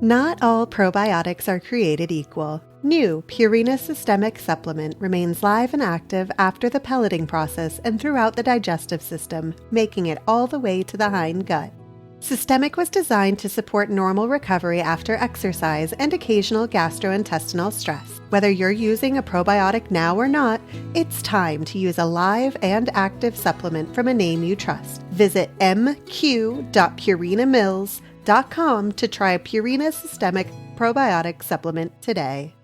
Not all probiotics are created equal. New Purina Systemic Supplement remains live and active after the pelleting process and throughout the digestive system, making it all the way to the hind gut. Systemic was designed to support normal recovery after exercise and occasional gastrointestinal stress. Whether you're using a probiotic now or not, it's time to use a live and active supplement from a name you trust. Visit mq.purinamills.com to try Purina Systemic Probiotic Supplement today.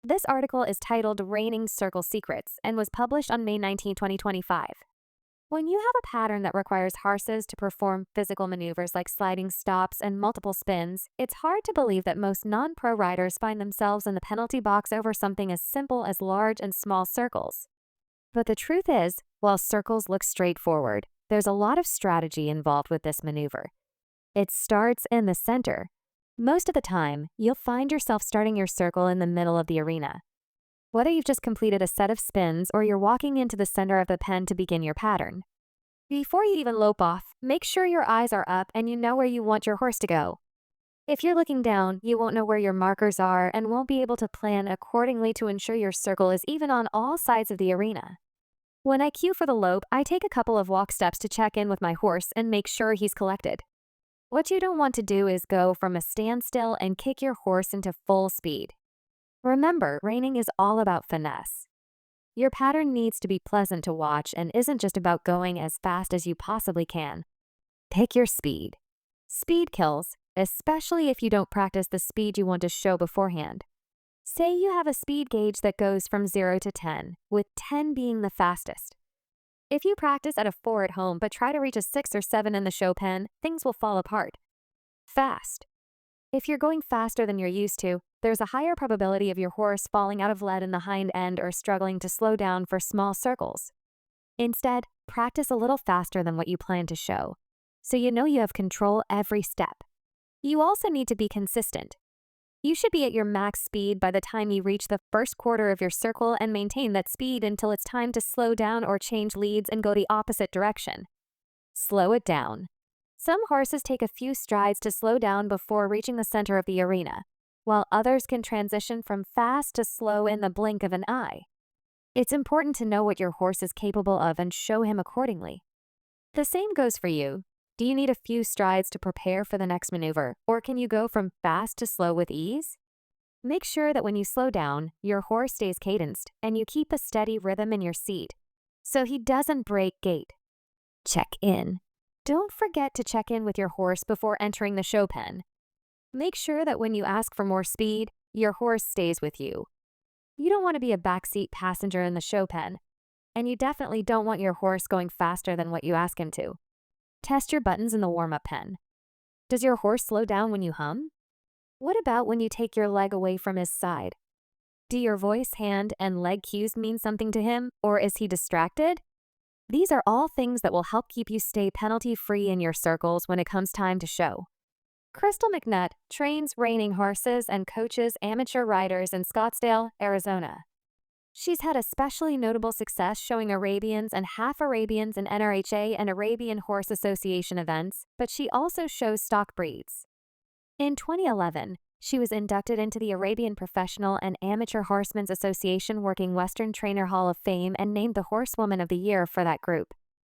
This article is titled Reining Circle Secrets and was published on May 19, 2025. When you have a pattern that requires horses to perform physical maneuvers like sliding stops and multiple spins, it's hard to believe that most non-pro riders find themselves in the penalty box over something as simple as large and small circles. But the truth is, while circles look straightforward, there's a lot of strategy involved with this maneuver. It starts in the center. Most of the time, you'll find yourself starting your circle in the middle of the arena. Whether you've just completed a set of spins or you're walking into the center of the pen to begin your pattern. Before you even lope off, make sure your eyes are up and you know where you want your horse to go. If you're looking down, you won't know where your markers are and won't be able to plan accordingly to ensure your circle is even on all sides of the arena. When I cue for the lope, I take a couple of walk steps to check in with my horse and make sure he's collected. What you don't want to do is go from a standstill and kick your horse into full speed. Remember, reining is all about finesse. Your pattern needs to be pleasant to watch and isn't just about going as fast as you possibly can. Pick your speed. Speed kills, especially if you don't practice the speed you want to show beforehand. Say you have a speed gauge that goes from 0 to 10, with 10 being the fastest. If you practice at a 4 at home but try to reach a 6 or 7 in the show pen, things will fall apart. Fast. If you're going faster than you're used to, there's a higher probability of your horse falling out of lead in the hind end or struggling to slow down for small circles. Instead, practice a little faster than what you plan to show, so you know you have control every step. You also need to be consistent. You should be at your max speed by the time you reach the first quarter of your circle and maintain that speed until it's time to slow down or change leads and go the opposite direction. Slow it down. Some horses take a few strides to slow down before reaching the center of the arena, while others can transition from fast to slow in the blink of an eye. It's important to know what your horse is capable of and show him accordingly. The same goes for you. Do you need a few strides to prepare for the next maneuver, or can you go from fast to slow with ease? Make sure that when you slow down, your horse stays cadenced and you keep a steady rhythm in your seat, so he doesn't break gait. Check in. Don't forget to check in with your horse before entering the show pen. Make sure that when you ask for more speed, your horse stays with you. You don't want to be a backseat passenger in the show pen, and you definitely don't want your horse going faster than what you ask him to. Test your buttons in the warm-up pen. Does your horse slow down when you hum? What about when you take your leg away from his side? Do your voice, hand, and leg cues mean something to him, or is he distracted? These are all things that will help keep you stay penalty-free in your circles when it comes time to show. Crystal McNutt trains reining horses and coaches amateur riders in Scottsdale, Arizona. She's had especially notable success showing Arabians and half Arabians in NRHA and Arabian Horse Association events, but she also shows stock breeds. In 2011, she was inducted into the Arabian Professional and Amateur Horsemen's Association Working Western Trainer Hall of Fame and named the Horsewoman of the Year for that group.